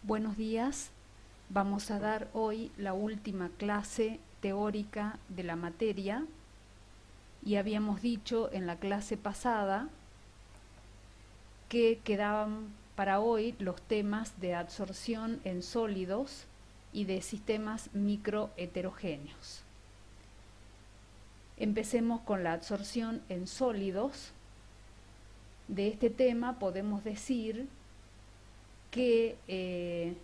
Buenos días, vamos a dar hoy la última clase teórica de la materia y habíamos dicho en la clase pasada que quedaban para hoy los temas de absorción en sólidos y de sistemas microheterogéneos. Empecemos con la absorción en sólidos. De este tema podemos decir que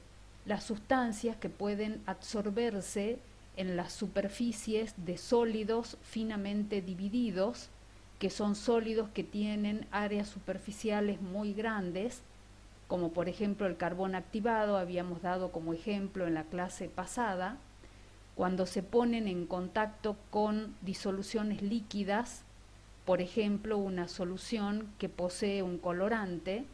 las sustancias que pueden absorberse en las superficies de sólidos finamente divididos, que son sólidos que tienen áreas superficiales muy grandes, como por ejemplo el carbón activado, habíamos dado como ejemplo en la clase pasada, cuando se ponen en contacto con disoluciones líquidas, por ejemplo una solución que posee un colorante,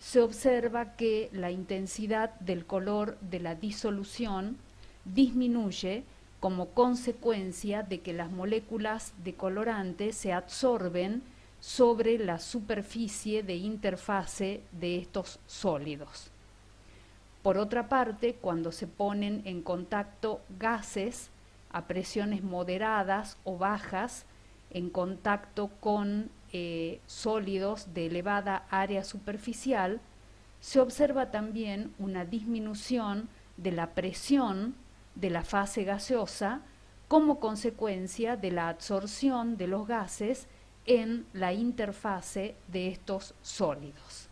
se observa que la intensidad del color de la disolución disminuye como consecuencia de que las moléculas de colorante se absorben sobre la superficie de interfase de estos sólidos. Por otra parte, cuando se ponen en contacto gases a presiones moderadas o bajas, en contacto con sólidos de elevada área superficial, se observa también una disminución de la presión de la fase gaseosa como consecuencia de la absorción de los gases en la interfase de estos sólidos.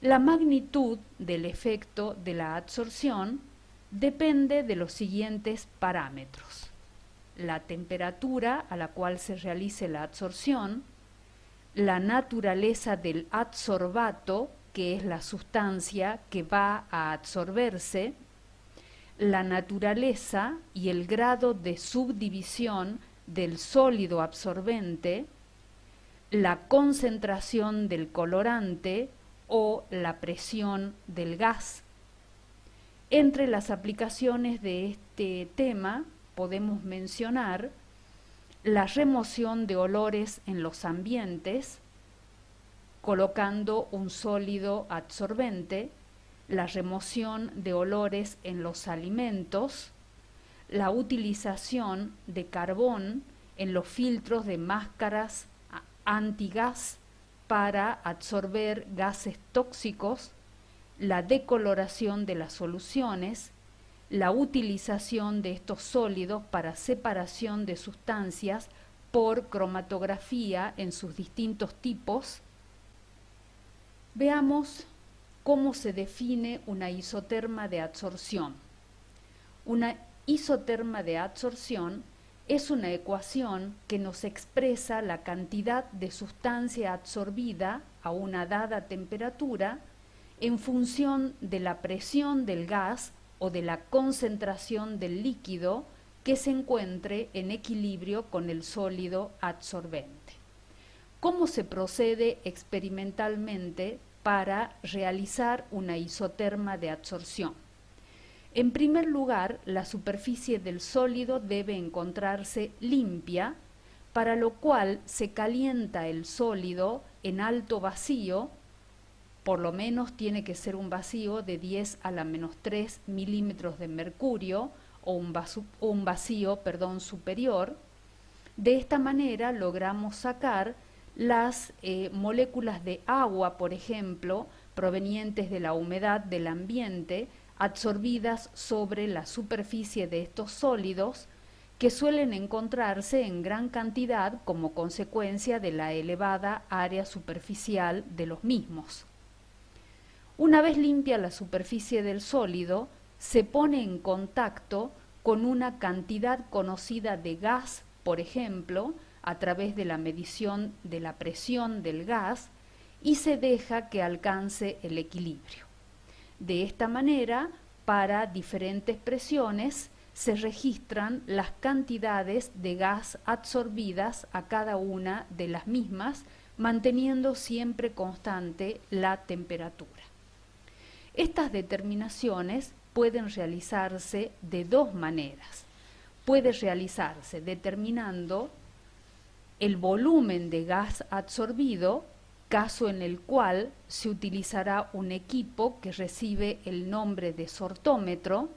La magnitud del efecto de la absorción depende de los siguientes parámetros: la temperatura a la cual se realice la absorción, la naturaleza del adsorbato, que es la sustancia que va a absorberse, la naturaleza y el grado de subdivisión del sólido absorbente, la concentración del colorante o la presión del gas. Entre las aplicaciones de este tema podemos mencionar la remoción de olores en los ambientes, colocando un sólido absorbente, la remoción de olores en los alimentos, la utilización de carbón en los filtros de máscaras antigas para absorber gases tóxicos, la decoloración de las soluciones, la utilización de estos sólidos para separación de sustancias por cromatografía en sus distintos tipos. Veamos cómo se define una isoterma de absorción. Una isoterma de absorción es una ecuación que nos expresa la cantidad de sustancia absorbida a una dada temperatura en función de la presión del gas o de la concentración del líquido que se encuentre en equilibrio con el sólido absorbente. ¿Cómo se procede experimentalmente para realizar una isoterma de absorción? En primer lugar, la superficie del sólido debe encontrarse limpia, para lo cual se calienta el sólido en alto vacío. Por lo menos tiene que ser un vacío de 10 a la menos 3 milímetros de mercurio o un vacío superior. De esta manera logramos sacar las moléculas de agua, por ejemplo, provenientes de la humedad del ambiente, absorbidas sobre la superficie de estos sólidos, que suelen encontrarse en gran cantidad como consecuencia de la elevada área superficial de los mismos. Una vez limpia la superficie del sólido, se pone en contacto con una cantidad conocida de gas, por ejemplo, a través de la medición de la presión del gas, y se deja que alcance el equilibrio. De esta manera, para diferentes presiones, se registran las cantidades de gas absorbidas a cada una de las mismas, manteniendo siempre constante la temperatura. Estas determinaciones pueden realizarse de dos maneras. Puede realizarse determinando el volumen de gas absorbido caso en el cual se utilizará un equipo que recibe el nombre de sortómetro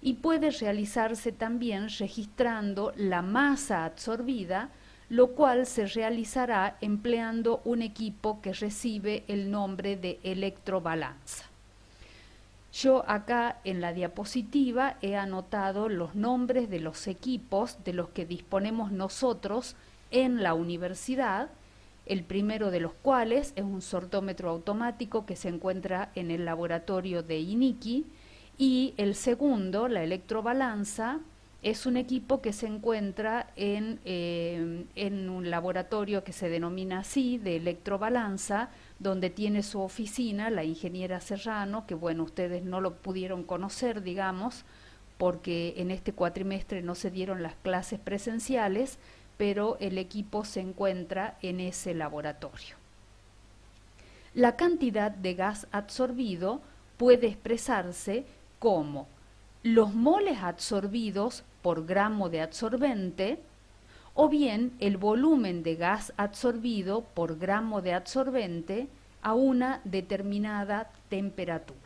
y puede realizarse también registrando la masa absorbida, lo cual se realizará empleando un equipo que recibe el nombre de electrobalanza. Yo acá en la diapositiva he anotado los nombres de los equipos de los que disponemos nosotros en la universidad, el primero de los cuales es un sortómetro automático que se encuentra en el laboratorio de INICI, y el segundo, la electrobalanza, es un equipo que se encuentra en un laboratorio que se denomina así, de electrobalanza, donde tiene su oficina la ingeniera Serrano, que bueno, ustedes no lo pudieron conocer, digamos, porque en este cuatrimestre no se dieron las clases presenciales, pero el equipo se encuentra en ese laboratorio. La cantidad de gas absorbido puede expresarse como los moles absorbidos por gramo de absorbente, o bien el volumen de gas absorbido por gramo de absorbente a una determinada temperatura.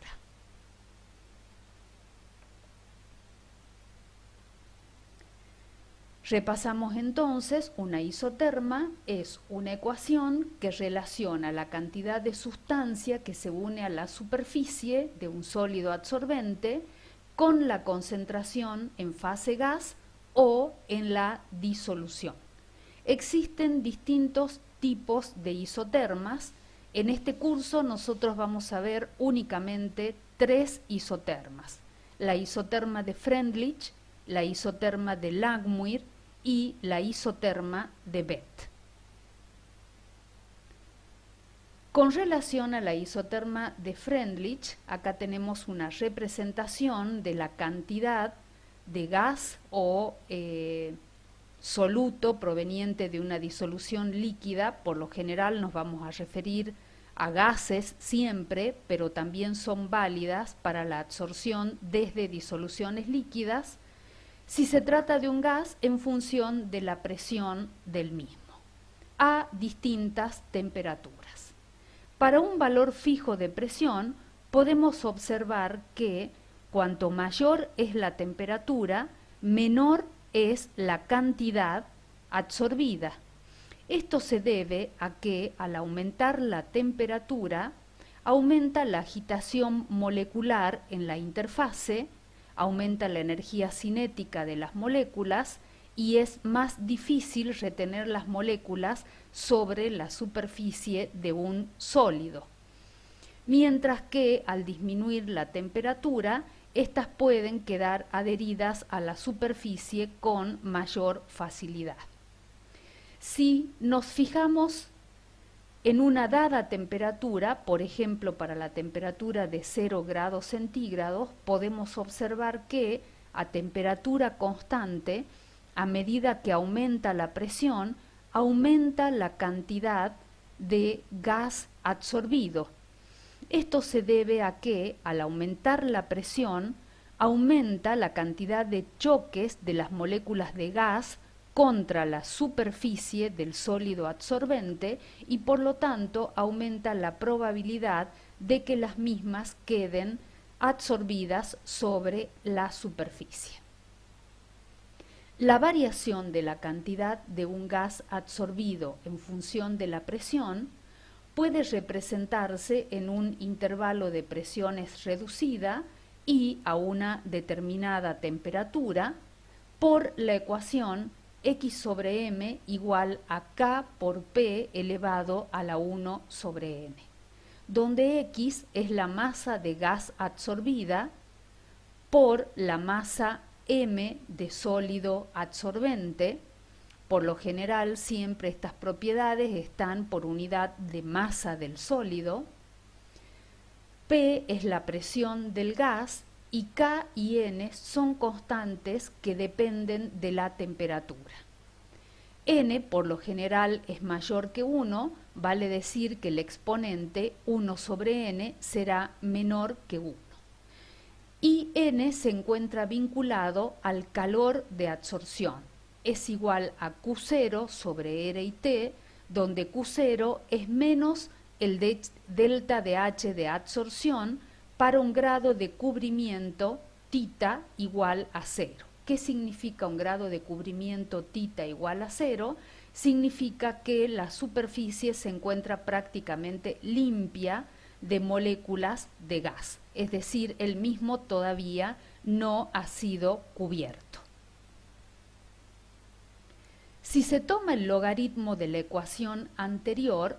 Repasamos entonces, una isoterma es una ecuación que relaciona la cantidad de sustancia que se une a la superficie de un sólido absorbente con la concentración en fase gas o en la disolución. Existen distintos tipos de isotermas. En este curso nosotros vamos a ver únicamente 3 isotermas: la isoterma de Freundlich, la isoterma de Langmuir y la isoterma de Bethe. Con relación a la isoterma de Freundlich, acá tenemos una representación de la cantidad de gas o soluto proveniente de una disolución líquida. Por lo general nos vamos a referir a gases siempre, pero también son válidas para la absorción desde disoluciones líquidas, si se trata de un gas en función de la presión del mismo, a distintas temperaturas. Para un valor fijo de presión, podemos observar que cuanto mayor es la temperatura, menor es la cantidad absorbida. Esto se debe a que al aumentar la temperatura, aumenta la agitación molecular en la interfase, aumenta la energía cinética de las moléculas y es más difícil retener las moléculas sobre la superficie de un sólido. Mientras que al disminuir la temperatura, estas pueden quedar adheridas a la superficie con mayor facilidad. Si nos fijamos en una dada temperatura, por ejemplo para la temperatura de 0 grados centígrados, podemos observar que a temperatura constante, a medida que aumenta la presión, aumenta la cantidad de gas absorbido. Esto se debe a que, al aumentar la presión, aumenta la cantidad de choques de las moléculas de gas contra la superficie del sólido absorbente y por lo tanto aumenta la probabilidad de que las mismas queden absorbidas sobre la superficie. La variación de la cantidad de un gas absorbido en función de la presión puede representarse en un intervalo de presiones reducida y a una determinada temperatura por la ecuación X sobre M igual a K por P elevado a la 1 sobre N, donde X es la masa de gas absorbida por la masa M de sólido absorbente. Por lo general siempre estas propiedades están por unidad de masa del sólido. P es la presión del gas y K y N son constantes que dependen de la temperatura. N por lo general es mayor que 1, vale decir que el exponente 1 sobre N será menor que 1. Y N se encuentra vinculado al calor de absorción. Es igual a Q0 sobre R y T, donde Q0 es menos el delta de H de adsorción para un grado de cubrimiento tita igual a 0. ¿Qué significa un grado de cubrimiento tita igual a 0? Significa que la superficie se encuentra prácticamente limpia de moléculas de gas, es decir, el mismo todavía no ha sido cubierto. Si se toma el logaritmo de la ecuación anterior,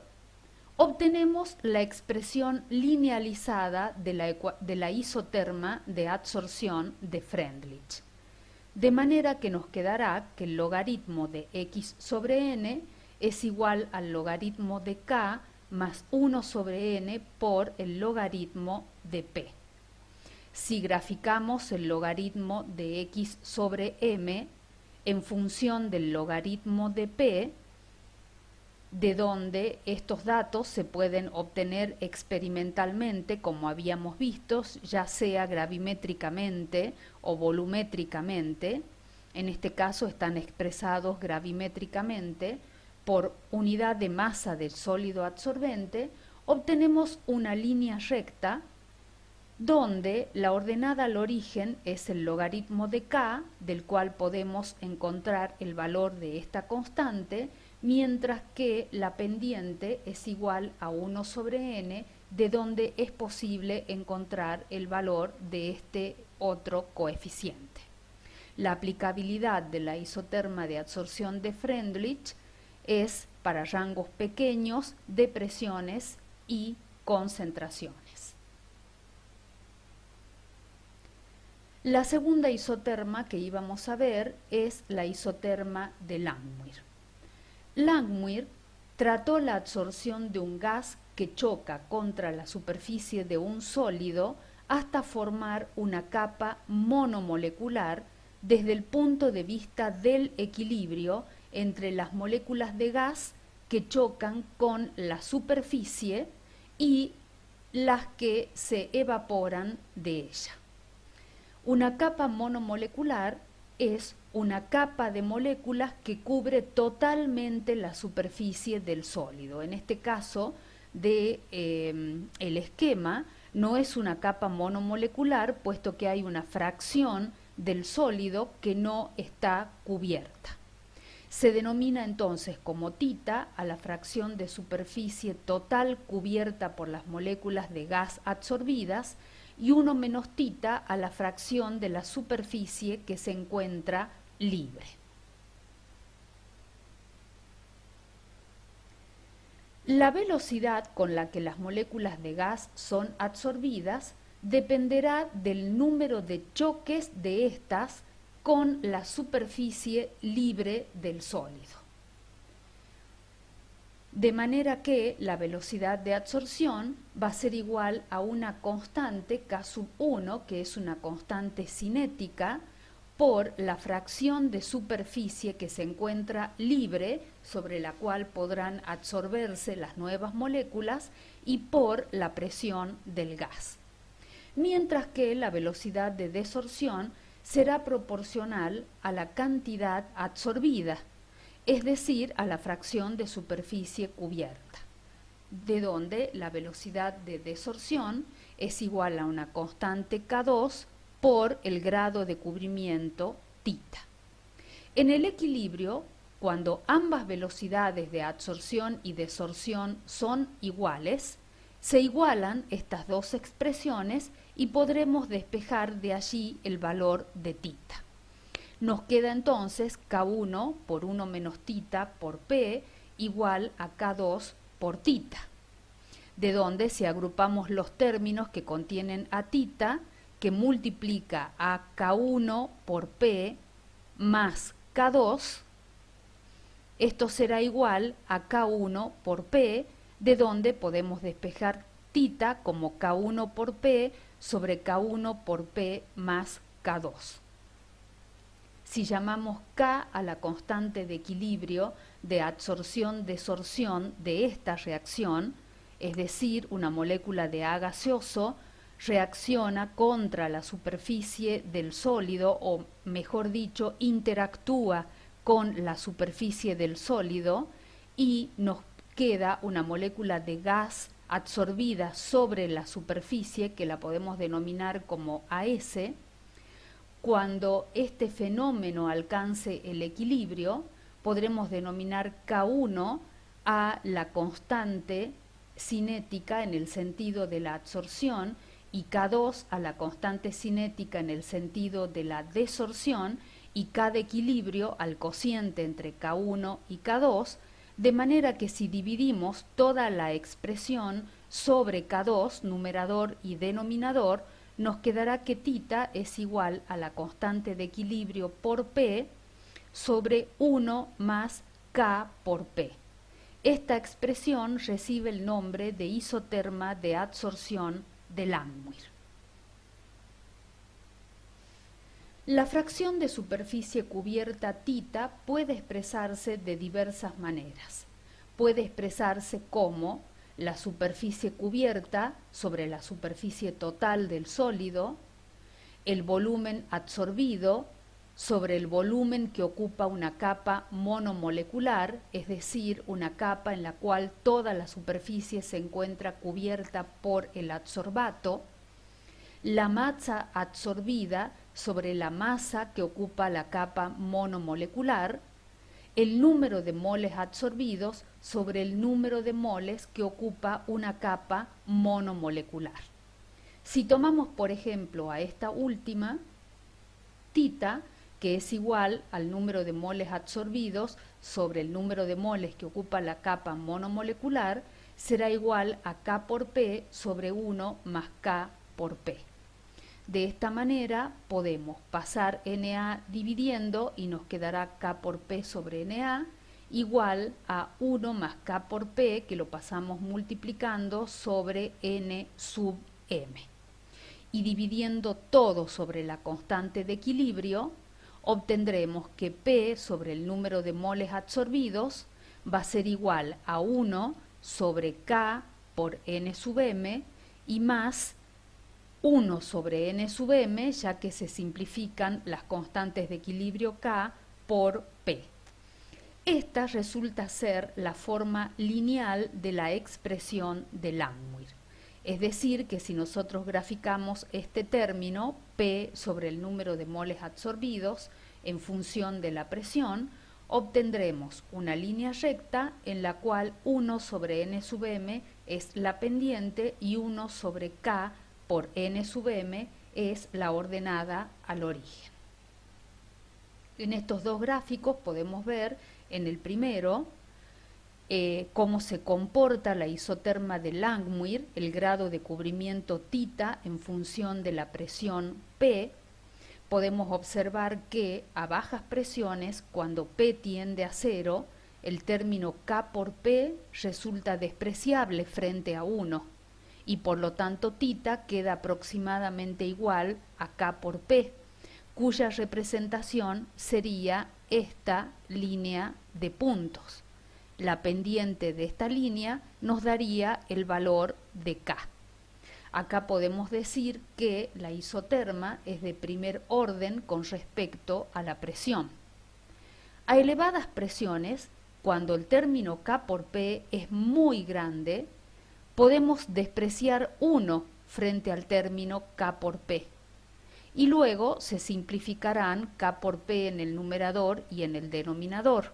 obtenemos la expresión linealizada de la isoterma de adsorción de Freundlich. De manera que nos quedará que el logaritmo de x sobre n es igual al logaritmo de k más 1 sobre n por el logaritmo de p. Si graficamos el logaritmo de x sobre m en función del logaritmo de p, de donde estos datos se pueden obtener experimentalmente, como habíamos visto, ya sea gravimétricamente o volumétricamente. En este caso están expresados gravimétricamente por unidad de masa del sólido absorbente. Obtenemos una línea recta donde la ordenada al origen es el logaritmo de k, del cual podemos encontrar el valor de esta constante, mientras que la pendiente es igual a 1 sobre n, de donde es posible encontrar el valor de este otro coeficiente. La aplicabilidad de la isoterma de adsorción de Freundlich es para rangos pequeños de presiones y concentraciones. La segunda isoterma que íbamos a ver es la isoterma de Langmuir. Langmuir trató la adsorción de un gas que choca contra la superficie de un sólido hasta formar una capa monomolecular desde el punto de vista del equilibrio entre las moléculas de gas que chocan con la superficie y las que se evaporan de ella. Una capa monomolecular es una capa de moléculas que cubre totalmente la superficie del sólido. En este caso el esquema no es una capa monomolecular, puesto que hay una fracción del sólido que no está cubierta. Se denomina entonces como tita a la fracción de superficie total cubierta por las moléculas de gas absorbidas, y 1 menos tita a la fracción de la superficie que se encuentra libre. La velocidad con la que las moléculas de gas son absorbidas dependerá del número de choques de estas con la superficie libre del sólido. De manera que la velocidad de adsorción va a ser igual a una constante K sub 1, que es una constante cinética, por la fracción de superficie que se encuentra libre, sobre la cual podrán absorberse las nuevas moléculas, y por la presión del gas. Mientras que la velocidad de desorción será proporcional a la cantidad absorbida, es decir, a la fracción de superficie cubierta, de donde la velocidad de desorción es igual a una constante K2 por el grado de cubrimiento tita. En el equilibrio, cuando ambas velocidades de adsorción y desorción son iguales, se igualan estas dos expresiones y podremos despejar de allí el valor de tita. Nos queda entonces K1 por 1 menos tita por P igual a K2 por tita, de donde si agrupamos los términos que contienen a tita, que multiplica a K1 por P más K2, esto será igual a K1 por P, de donde podemos despejar tita como K1 por P sobre K1 por P más K2. Si llamamos K a la constante de equilibrio de adsorción-desorción de esta reacción, es decir, una molécula de A gaseoso reacciona contra la superficie del sólido, o mejor dicho, interactúa con la superficie del sólido, y nos queda una molécula de gas absorbida sobre la superficie, que la podemos denominar como AS. Cuando este fenómeno alcance el equilibrio, podremos denominar K1 a la constante cinética en el sentido de la absorción y K2 a la constante cinética en el sentido de la desorción y K de equilibrio al cociente entre K1 y K2, de manera que si dividimos toda la expresión sobre K2, numerador y denominador, nos quedará que θ es igual a la constante de equilibrio por P sobre 1 más K por P. Esta expresión recibe el nombre de isoterma de adsorción de Langmuir. La fracción de superficie cubierta θ puede expresarse de diversas maneras. Puede expresarse como la superficie cubierta sobre la superficie total del sólido, el volumen absorbido sobre el volumen que ocupa una capa monomolecular, es decir, una capa en la cual toda la superficie se encuentra cubierta por el adsorbato, la masa absorbida sobre la masa que ocupa la capa monomolecular, el número de moles absorbidos sobre el número de moles que ocupa una capa monomolecular. Si tomamos, por ejemplo, a esta última, θ, que es igual al número de moles absorbidos sobre el número de moles que ocupa la capa monomolecular, será igual a K por P sobre 1 más K por P. De esta manera podemos pasar Na dividiendo y nos quedará K por P sobre Na igual a 1 más K por P, que lo pasamos multiplicando sobre N sub M. Y dividiendo todo sobre la constante de equilibrio, obtendremos que P sobre el número de moles absorbidos va a ser igual a 1 sobre K por N sub M y más 1 sobre N sub M, ya que se simplifican las constantes de equilibrio K por P. Esta resulta ser la forma lineal de la expresión de Langmuir. Es decir, que si nosotros graficamos este término, P sobre el número de moles absorbidos en función de la presión, obtendremos una línea recta en la cual 1 sobre N sub M es la pendiente y 1 sobre K por N sub M es la ordenada al origen. En estos dos gráficos podemos ver en el primero cómo se comporta la isoterma de Langmuir, el grado de cubrimiento θ en función de la presión P. Podemos observar que a bajas presiones, cuando P tiende a 0, el término K por P resulta despreciable frente a 1 y por lo tanto θ queda aproximadamente igual a K por P, cuya representación sería esta línea de puntos. La pendiente de esta línea nos daría el valor de K. Acá podemos decir que la isoterma es de primer orden con respecto a la presión. A elevadas presiones, cuando el término K por P es muy grande, podemos despreciar 1 frente al término K por P. Y luego se simplificarán K por P en el numerador y en el denominador.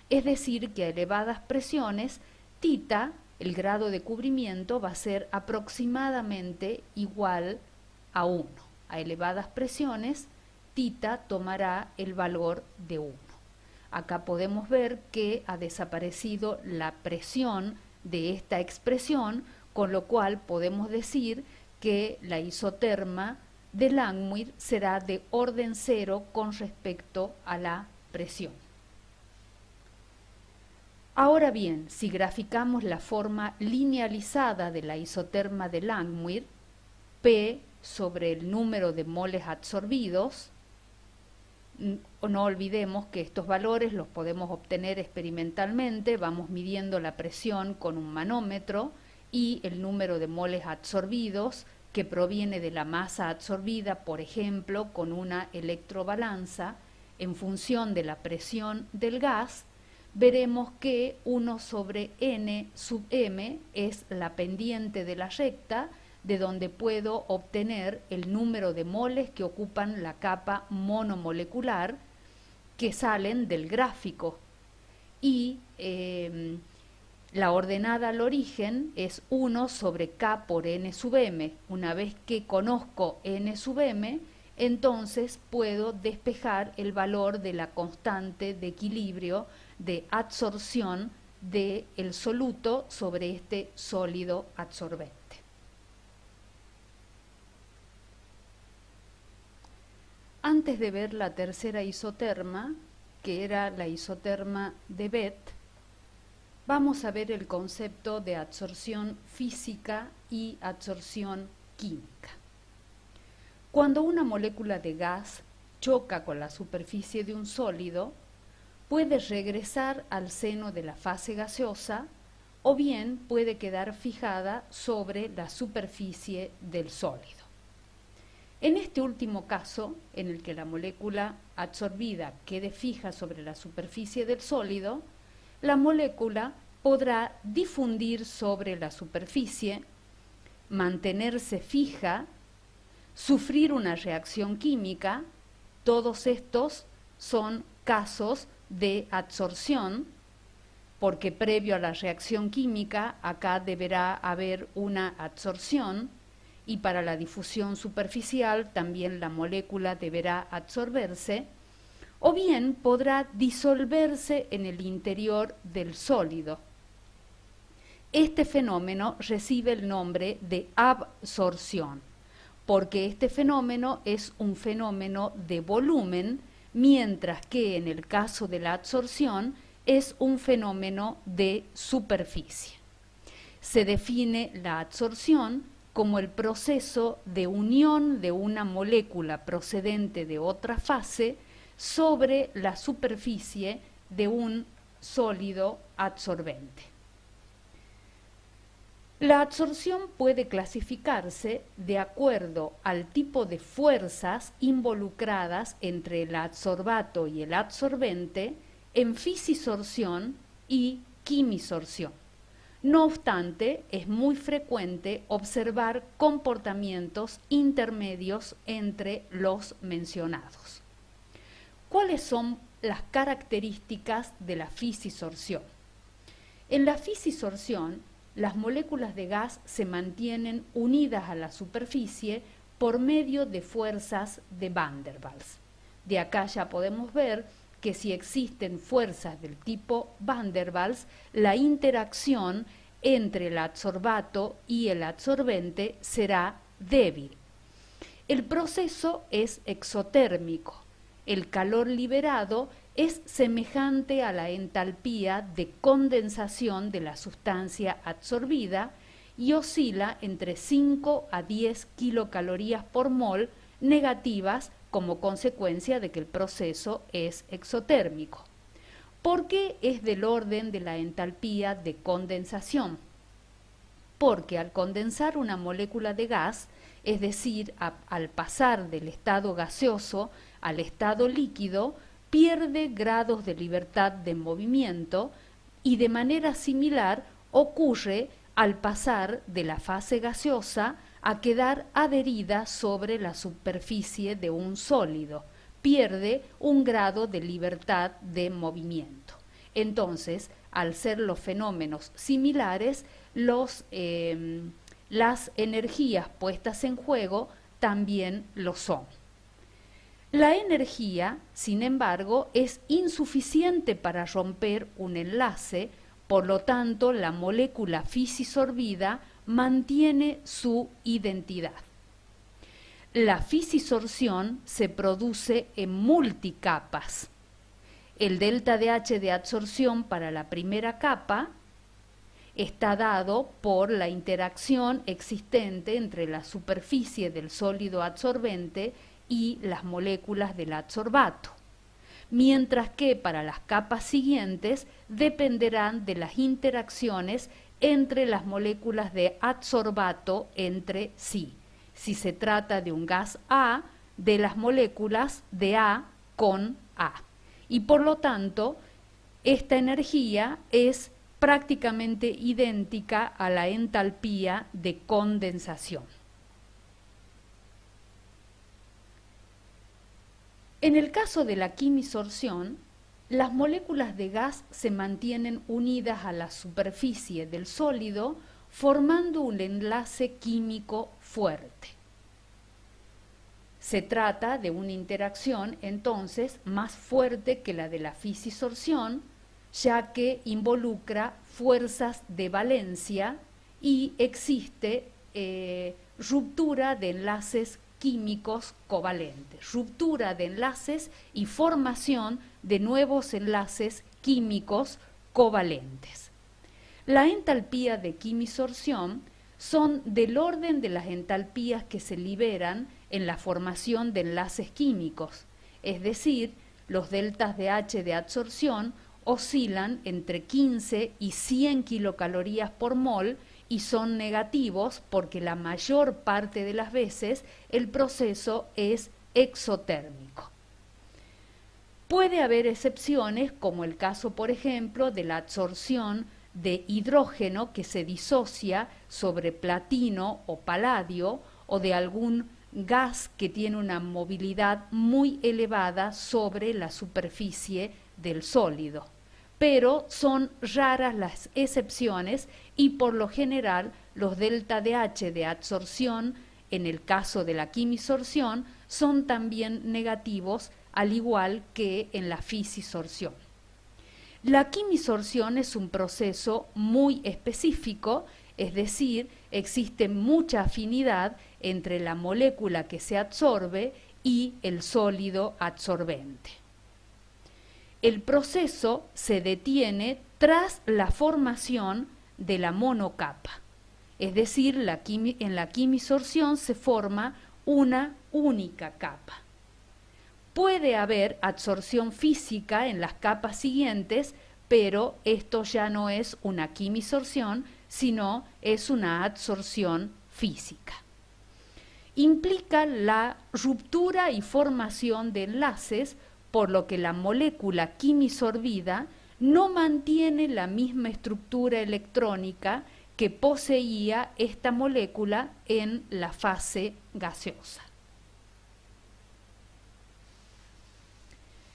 Es decir, que a elevadas presiones, θ, el grado de cubrimiento, va a ser aproximadamente igual a 1. A elevadas presiones, θ tomará el valor de 1. Acá podemos ver que ha desaparecido la presión de esta expresión, con lo cual podemos decir que la isoterma de Langmuir será de orden 0 con respecto a la presión. Ahora bien, si graficamos la forma linealizada de la isoterma de Langmuir, P sobre el número de moles absorbidos, no olvidemos que estos valores los podemos obtener experimentalmente, vamos midiendo la presión con un manómetro y el número de moles absorbidos que proviene de la masa absorbida, por ejemplo, con una electrobalanza en función de la presión del gas, veremos que 1 sobre n sub m es la pendiente de la recta, de donde puedo obtener el número de moles que ocupan la capa monomolecular que salen del gráfico. Y la ordenada al origen es 1 sobre k por n sub m. Una vez que conozco n sub m, entonces puedo despejar el valor de la constante de equilibrio de adsorción del soluto sobre este sólido adsorbente. Antes de ver la tercera isoterma, que era la isoterma de Bethe, vamos a ver el concepto de adsorción física y adsorción química. Cuando una molécula de gas choca con la superficie de un sólido, puede regresar al seno de la fase gaseosa o bien puede quedar fijada sobre la superficie del sólido. En este último caso, en el que la molécula adsorbida quede fija sobre la superficie del sólido, la molécula podrá difundir sobre la superficie, mantenerse fija, sufrir una reacción química. Todos estos son casos de adsorción, porque previo a la reacción química acá deberá haber una adsorción, y para la difusión superficial también la molécula deberá absorberse, o bien podrá disolverse en el interior del sólido. Este fenómeno recibe el nombre de absorción, porque este fenómeno es un fenómeno de volumen, mientras que en el caso de la adsorción es un fenómeno de superficie. Se define la adsorción como el proceso de unión de una molécula procedente de otra fase sobre la superficie de un sólido adsorbente. La adsorción puede clasificarse de acuerdo al tipo de fuerzas involucradas entre el adsorbato y el adsorbente en fisisorción y quimisorción. No obstante, es muy frecuente observar comportamientos intermedios entre los mencionados. ¿Cuáles son las características de la fisisorción? En la fisisorción, las moléculas de gas se mantienen unidas a la superficie por medio de fuerzas de Van der Waals. De acá ya podemos ver que si existen fuerzas del tipo Van der Waals, la interacción entre el adsorbato y el adsorbente será débil. El proceso es exotérmico. El calor liberado es semejante a la entalpía de condensación de la sustancia adsorbida y oscila entre 5 a 10 kilocalorías por mol negativas como consecuencia de que el proceso es exotérmico. ¿Por qué es del orden de la entalpía de condensación? Porque al condensar una molécula de gas, es decir, al pasar del estado gaseoso al estado líquido, pierde grados de libertad de movimiento y de manera similar ocurre al pasar de la fase gaseosa a quedar adherida sobre la superficie de un sólido, pierde un grado de libertad de movimiento. Entonces, al ser los fenómenos similares, las energías puestas en juego también lo son. La energía, sin embargo, es insuficiente para romper un enlace, por lo tanto, la molécula fisisorbida mantiene su identidad. La fisisorción se produce en multicapas. El delta de H de adsorción para la primera capa está dado por la interacción existente entre la superficie del sólido adsorbente y las moléculas del adsorbato, mientras que para las capas siguientes dependerán de las interacciones entre las moléculas de adsorbato entre sí. Si se trata de un gas A, de las moléculas de A con A. Y por lo tanto, esta energía es prácticamente idéntica a la entalpía de condensación. En el caso de la quimisorción, las moléculas de gas se mantienen unidas a la superficie del sólido formando un enlace químico fuerte. Se trata de una interacción entonces más fuerte que la de la fisisorción, ya que involucra fuerzas de valencia y existe ruptura de enlaces químicos covalentes, ruptura de enlaces y formación de nuevos enlaces químicos covalentes. La entalpía de quimisorción son del orden de las entalpías que se liberan en la formación de enlaces químicos, es decir, los deltas de H de adsorción oscilan entre 15 y 100 kilocalorías por mol y son negativos porque la mayor parte de las veces el proceso es exotérmico. Puede haber excepciones, como el caso, por ejemplo, de la adsorción de hidrógeno que se disocia sobre platino o paladio o de algún gas que tiene una movilidad muy elevada sobre la superficie del sólido. Pero son raras las excepciones y por lo general los delta de H de adsorción, en el caso de la quimisorción, son también negativos, al igual que en la fisisorción. La quimisorción es un proceso muy específico, es decir, existe mucha afinidad entre la molécula que se absorbe y el sólido absorbente. El proceso se detiene tras la formación de la monocapa, es decir, en la quimisorción se forma una única capa. Puede haber absorción física en las capas siguientes, pero esto ya no es una quimisorción, sino es una adsorción física. Implica la ruptura y formación de enlaces, por lo que la molécula quimisorbida no mantiene la misma estructura electrónica que poseía esta molécula en la fase gaseosa.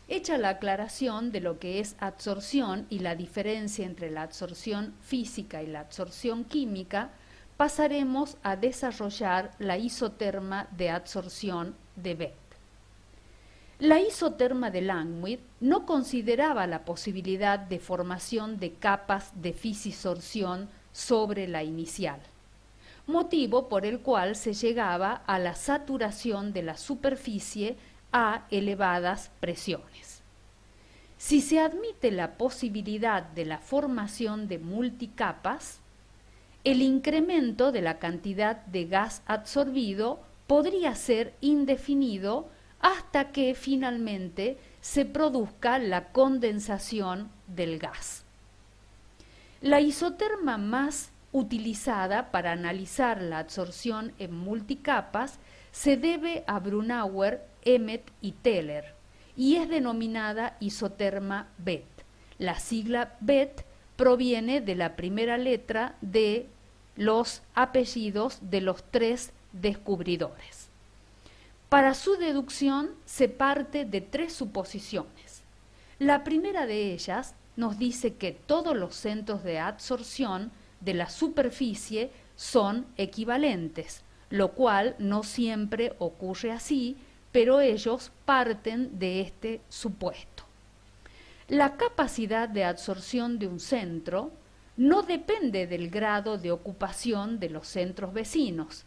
Hecha la aclaración de lo que es adsorción y la diferencia entre la adsorción física y la adsorción química, pasaremos a desarrollar la isoterma de adsorción de Bethe. La isoterma de Langmuir no consideraba la posibilidad de formación de capas de fisisorción sobre la inicial, motivo por el cual se llegaba a la saturación de la superficie a elevadas presiones. Si se admite la posibilidad de la formación de multicapas, el incremento de la cantidad de gas absorbido podría ser indefinido hasta que finalmente se produzca la condensación del gas. La isoterma más utilizada para analizar la absorción en multicapas se debe a Brunauer, Emmet y Teller, y es denominada isoterma Bethe. La sigla Bethe proviene de la primera letra de los apellidos de los tres descubridores. Para su deducción se parte de tres suposiciones. La primera de ellas nos dice que todos los centros de absorción de la superficie son equivalentes, lo cual no siempre ocurre así, pero ellos parten de este supuesto. La capacidad de absorción de un centro no depende del grado de ocupación de los centros vecinos,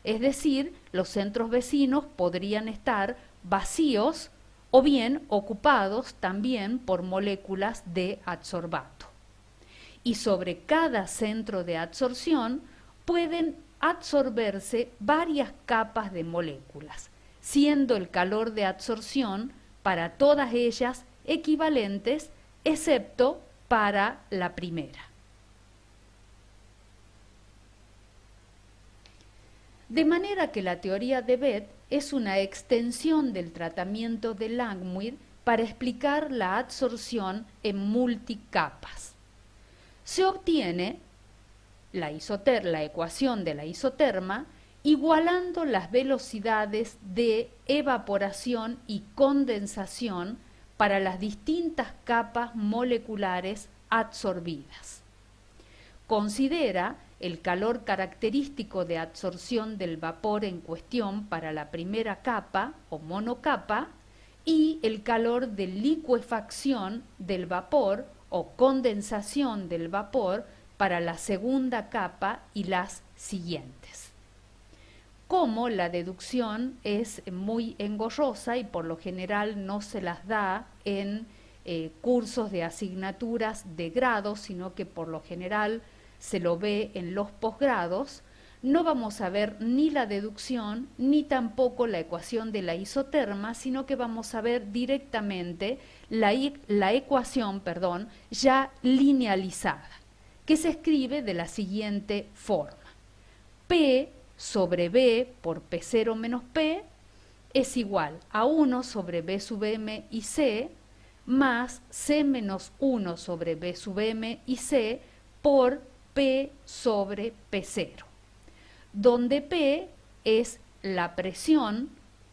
es decir, los centros vecinos podrían estar vacíos o bien ocupados también por moléculas de adsorbato. Y sobre cada centro de absorción pueden absorberse varias capas de moléculas, siendo el calor de absorción para todas ellas equivalentes, excepto para la primera. De manera que la teoría de Bethe es una extensión del tratamiento de Langmuir para explicar la adsorción en multicapas. Se obtiene la ecuación de la isoterma igualando las velocidades de evaporación y condensación para las distintas capas moleculares absorbidas. Considera el calor característico de absorción del vapor en cuestión para la primera capa o monocapa y el calor de licuefacción del vapor o condensación del vapor para la segunda capa y las siguientes. Como la deducción es muy engorrosa y por lo general no se las da en cursos de asignaturas de grado, sino que por lo general se lo ve en los posgrados, no vamos a ver ni la deducción ni tampoco la ecuación de la isoterma, sino que vamos a ver directamente la ecuación, ya linealizada, que se escribe de la siguiente forma. P sobre B por P0 menos P es igual a 1 sobre B sub M y C más C menos 1 sobre B sub M y C por P sobre P0, donde P es la presión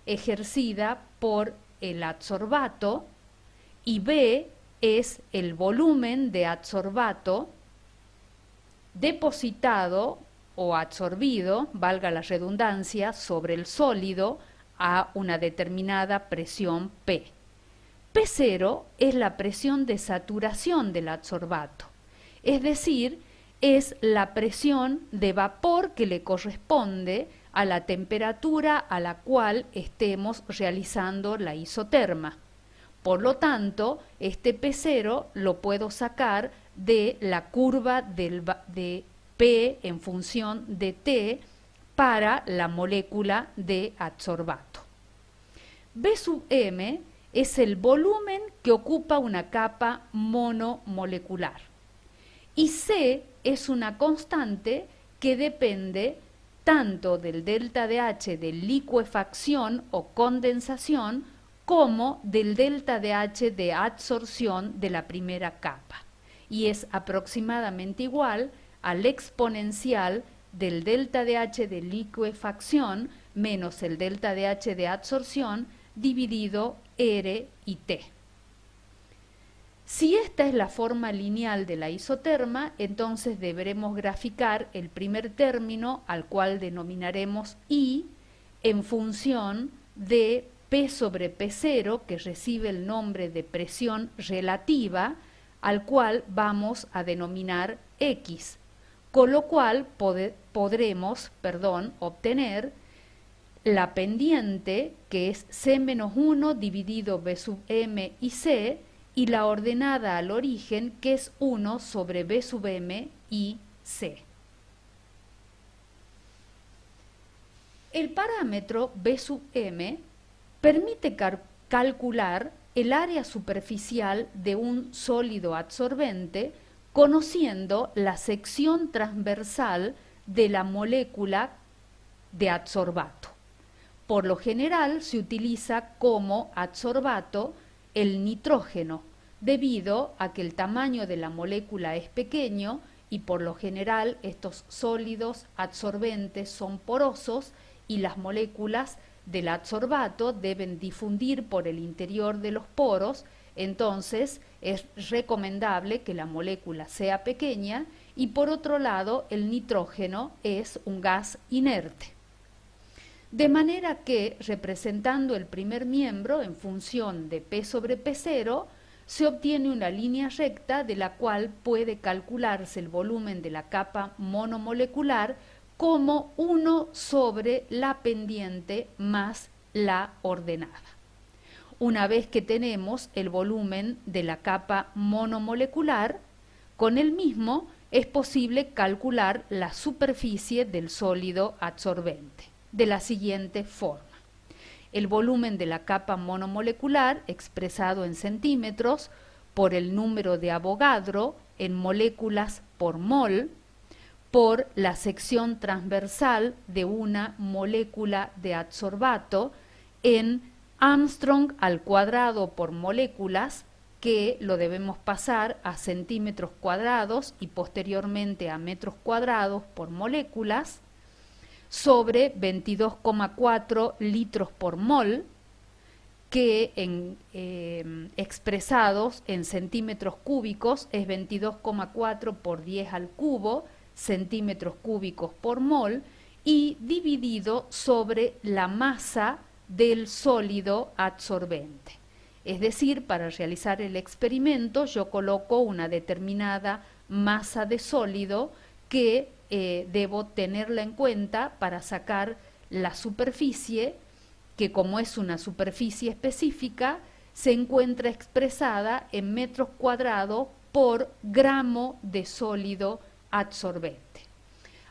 ejercida por el adsorbato y B es el volumen de adsorbato depositado o absorbido, valga la redundancia, sobre el sólido a una determinada presión P. P0 es la presión de saturación del adsorbato, es decir, es la presión de vapor que le corresponde a la temperatura a la cual estemos realizando la isoterma. Por lo tanto, este P0 lo puedo sacar de la curva de P en función de T para la molécula de adsorbato. B sub M es el volumen que ocupa una capa monomolecular y C es una constante que depende tanto del delta de H de licuefacción o condensación como del delta de H de adsorción de la primera capa y es aproximadamente igual al exponencial del delta de H de licuefacción menos el delta de H de adsorción dividido R y T. Si esta es la forma lineal de la isoterma, entonces deberemos graficar el primer término al cual denominaremos I en función de P sobre P0, que recibe el nombre de presión relativa, al cual vamos a denominar X, con lo cual podremos obtener la pendiente, que es C-1 dividido B sub M y C, y la ordenada al origen, que es 1 sobre B sub M y C. El parámetro B sub M permite calcular el área superficial de un sólido absorbente conociendo la sección transversal de la molécula de adsorbato. Por lo general se utiliza como adsorbato el nitrógeno, debido a que el tamaño de la molécula es pequeño y por lo general estos sólidos absorbentes son porosos y las moléculas del adsorbato deben difundir por el interior de los poros, entonces es recomendable que la molécula sea pequeña y por otro lado el nitrógeno es un gas inerte. De manera que, representando el primer miembro en función de P sobre P0, se obtiene una línea recta de la cual puede calcularse el volumen de la capa monomolecular como 1 sobre la pendiente más la ordenada. Una vez que tenemos el volumen de la capa monomolecular, con el mismo es posible calcular la superficie del sólido absorbente de la siguiente forma. El volumen de la capa monomolecular, expresado en centímetros, por el número de Avogadro en moléculas por mol, por la sección transversal de una molécula de adsorbato en Armstrong al cuadrado por moléculas, que lo debemos pasar a centímetros cuadrados y posteriormente a metros cuadrados por moléculas, sobre 22,4 litros por mol, que expresados en centímetros cúbicos es 22,4 por 10 al cubo centímetros cúbicos por mol, y dividido sobre la masa del sólido absorbente. Es decir, para realizar el experimento yo coloco una determinada masa de sólido que debo tenerla en cuenta para sacar la superficie, que como es una superficie específica, se encuentra expresada en metros cuadrados por gramo de sólido absorbente.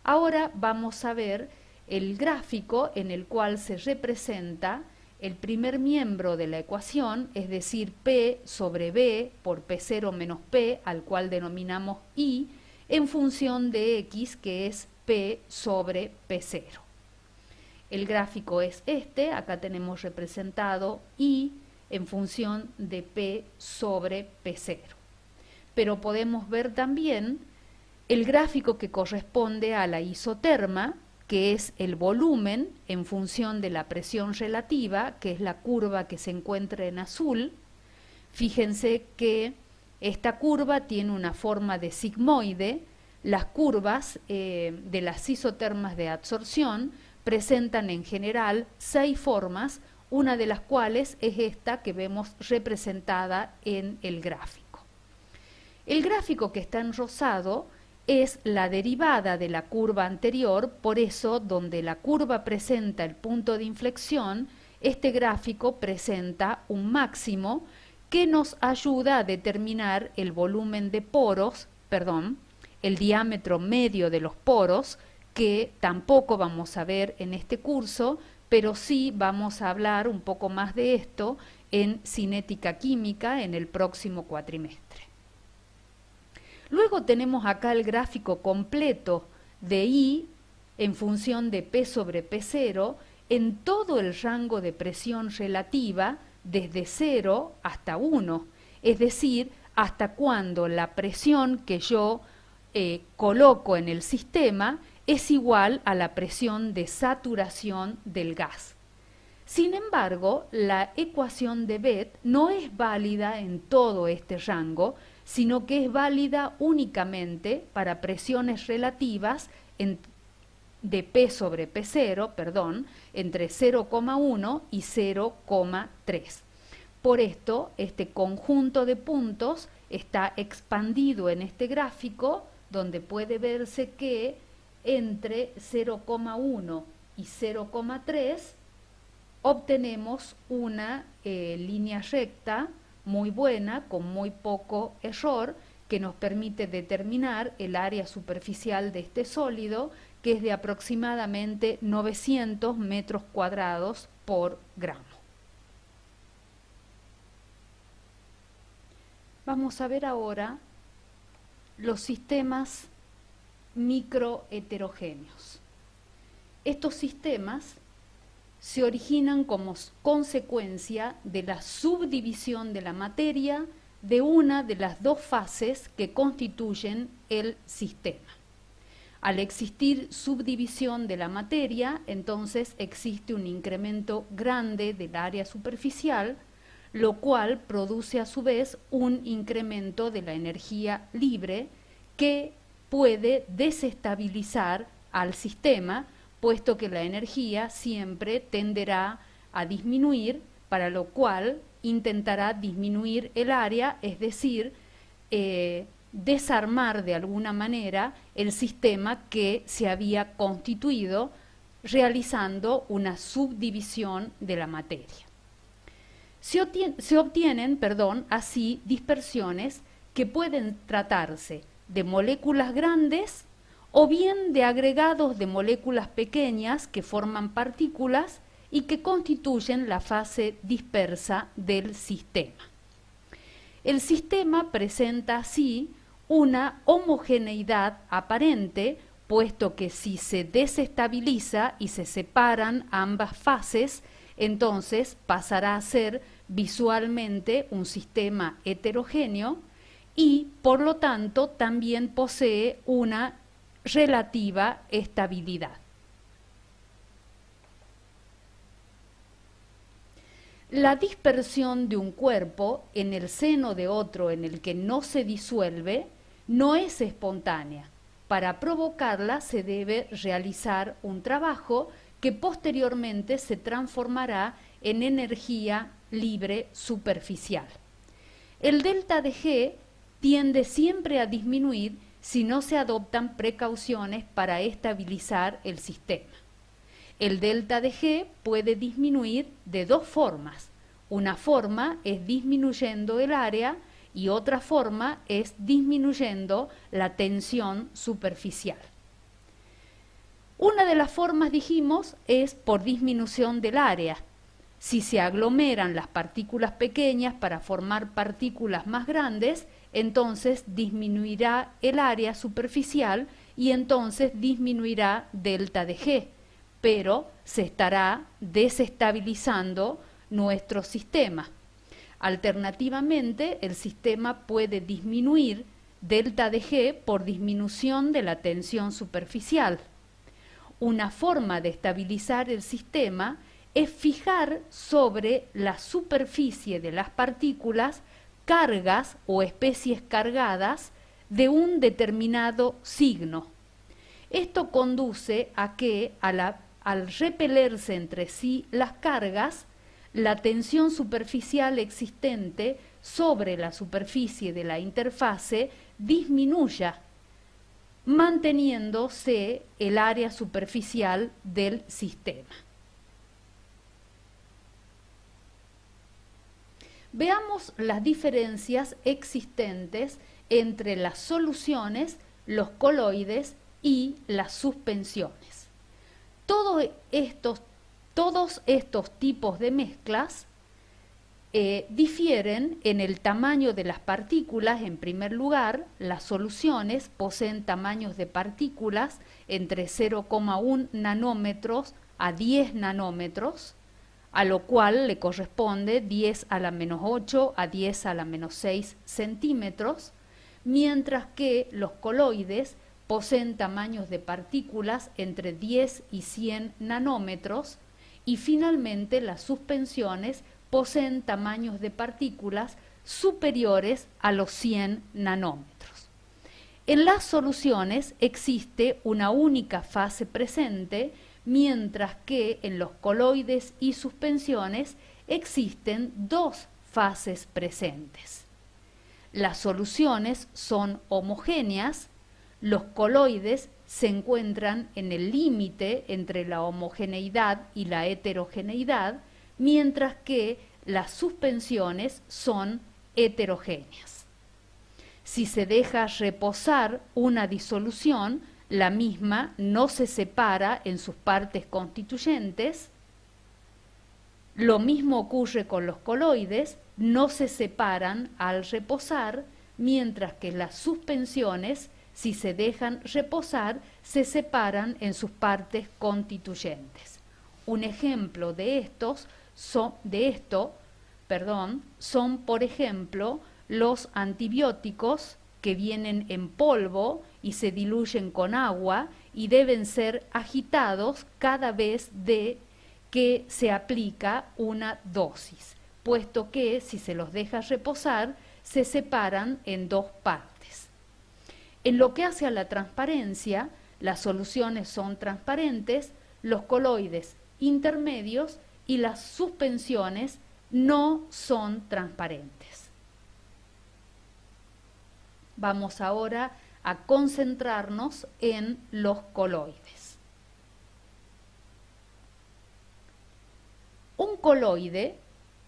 Ahora vamos a ver el gráfico en el cual se representa el primer miembro de la ecuación, es decir, P sobre B por P0 menos P, al cual denominamos I, en función de X, que es P sobre P0. El gráfico es este, acá tenemos representado I en función de P sobre P0. Pero podemos ver también el gráfico que corresponde a la isoterma, que es el volumen en función de la presión relativa, que es la curva que se encuentra en azul. Fíjense que esta curva tiene una forma de sigmoide. Las curvas de las isotermas de absorción presentan en general 6 formas, una de las cuales es esta que vemos representada en el gráfico. El gráfico que está en rosado es la derivada de la curva anterior, por eso donde la curva presenta el punto de inflexión, este gráfico presenta un máximo que nos ayuda a determinar el volumen de poros, el diámetro medio de los poros, que tampoco vamos a ver en este curso, pero sí vamos a hablar un poco más de esto en cinética química en el próximo cuatrimestre. Luego tenemos acá el gráfico completo de I en función de P sobre P0 en todo el rango de presión relativa desde 0 hasta 1, es decir, hasta cuando la presión que yo coloco en el sistema es igual a la presión de saturación del gas. Sin embargo, la ecuación de Bethe no es válida en todo este rango, sino que es válida únicamente para presiones relativas de P sobre P0, entre 0,1 y 0,3. Por esto, este conjunto de puntos está expandido en este gráfico, donde puede verse que entre 0,1 y 0,3 obtenemos una línea recta muy buena, con muy poco error, que nos permite determinar el área superficial de este sólido, que es de aproximadamente 900 metros cuadrados por gramo. Vamos a ver ahora los sistemas microheterogéneos. Estos sistemas se originan como consecuencia de la subdivisión de la materia de una de las dos fases que constituyen el sistema. Al existir subdivisión de la materia, entonces existe un incremento grande del área superficial, lo cual produce a su vez un incremento de la energía libre que puede desestabilizar al sistema, puesto que la energía siempre tenderá a disminuir, para lo cual intentará disminuir el área, es decir, desarmar de alguna manera el sistema que se había constituido realizando una subdivisión de la materia. Se obtienen, así dispersiones que pueden tratarse de moléculas grandes o bien de agregados de moléculas pequeñas que forman partículas y que constituyen la fase dispersa del sistema. El sistema presenta así una homogeneidad aparente, puesto que si se desestabiliza y se separan ambas fases, entonces pasará a ser visualmente un sistema heterogéneo y, por lo tanto, también posee una relativa estabilidad. La dispersión de un cuerpo en el seno de otro en el que no se disuelve no es espontánea. Para provocarla se debe realizar un trabajo que posteriormente se transformará en energía libre superficial. El delta de G tiende siempre a disminuir si no se adoptan precauciones para estabilizar el sistema. El delta de G puede disminuir de dos formas. Una forma es disminuyendo el área y otra forma es disminuyendo la tensión superficial. Una de las formas, dijimos, es por disminución del área. Si se aglomeran las partículas pequeñas para formar partículas más grandes, entonces disminuirá el área superficial y entonces disminuirá delta de G, pero se estará desestabilizando nuestro sistema. Alternativamente, el sistema puede disminuir delta de G por disminución de la tensión superficial. Una forma de estabilizar el sistema es fijar sobre la superficie de las partículas cargas o especies cargadas de un determinado signo. Esto conduce a que, al repelerse entre sí las cargas, la tensión superficial existente sobre la superficie de la interfase disminuya, manteniéndose el área superficial del sistema. Veamos las diferencias existentes entre las soluciones, los coloides y las suspensiones. Todos estos tipos de mezclas difieren en el tamaño de las partículas. En primer lugar, las soluciones poseen tamaños de partículas entre 0,1 nanómetros a 10 nanómetros, a lo cual le corresponde 10 a la menos 8 a 10 a la menos 6 centímetros, mientras que los coloides poseen tamaños de partículas entre 10 y 100 nanómetros, y finalmente las suspensiones poseen tamaños de partículas superiores a los 100 nanómetros. En las soluciones existe una única fase presente, mientras que en los coloides y suspensiones existen dos fases presentes. Las soluciones son homogéneas, los coloides se encuentran en el límite entre la homogeneidad y la heterogeneidad, mientras que las suspensiones son heterogéneas. Si se deja reposar una disolución, la misma no se separa en sus partes constituyentes. Lo mismo ocurre con los coloides, no se separan al reposar, mientras que las suspensiones, si se dejan reposar, se separan en sus partes constituyentes. Un ejemplo de esto son, por ejemplo, los antibióticos que vienen en polvo y se diluyen con agua y deben ser agitados cada vez que se aplica una dosis, puesto que si se los deja reposar, se separan en dos partes. En lo que hace a la transparencia, las soluciones son transparentes, los coloides intermedios y las suspensiones no son transparentes. Vamos ahora a concentrarnos en los coloides. Un coloide,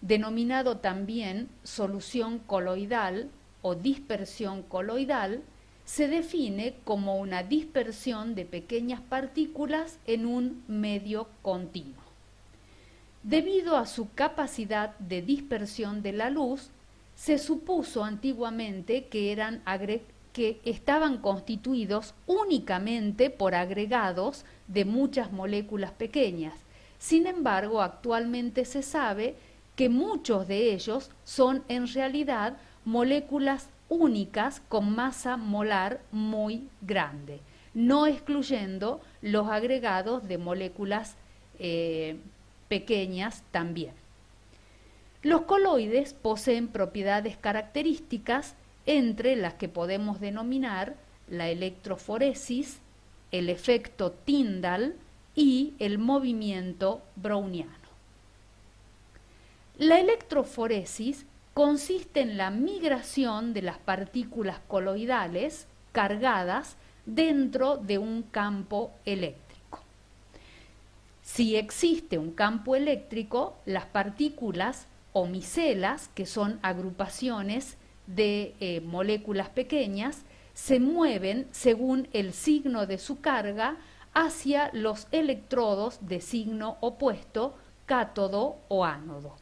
denominado también solución coloidal o dispersión coloidal, se define como una dispersión de pequeñas partículas en un medio continuo. Debido a su capacidad de dispersión de la luz, se supuso antiguamente que estaban constituidos únicamente por agregados de muchas moléculas pequeñas. Sin embargo, actualmente se sabe que muchos de ellos son en realidad moléculas únicas con masa molar muy grande, no excluyendo los agregados de moléculas pequeñas también. Los coloides poseen propiedades características, entre las que podemos denominar la electroforesis, el efecto Tyndall y el movimiento browniano. La electroforesis consiste en la migración de las partículas coloidales cargadas dentro de un campo eléctrico. Si existe un campo eléctrico, las partículas o micelas, que son agrupaciones de moléculas pequeñas, se mueven según el signo de su carga hacia los electrodos de signo opuesto, cátodo o ánodo.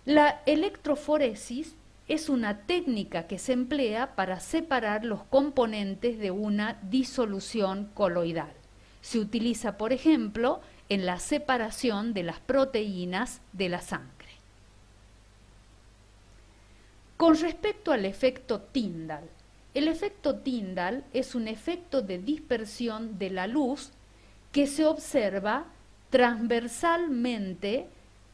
La electroforesis es una técnica que se emplea para separar los componentes de una disolución coloidal. Se utiliza, por ejemplo, en la separación de las proteínas de la sangre. Con respecto al efecto Tyndall, el efecto Tyndall es un efecto de dispersión de la luz que se observa transversalmente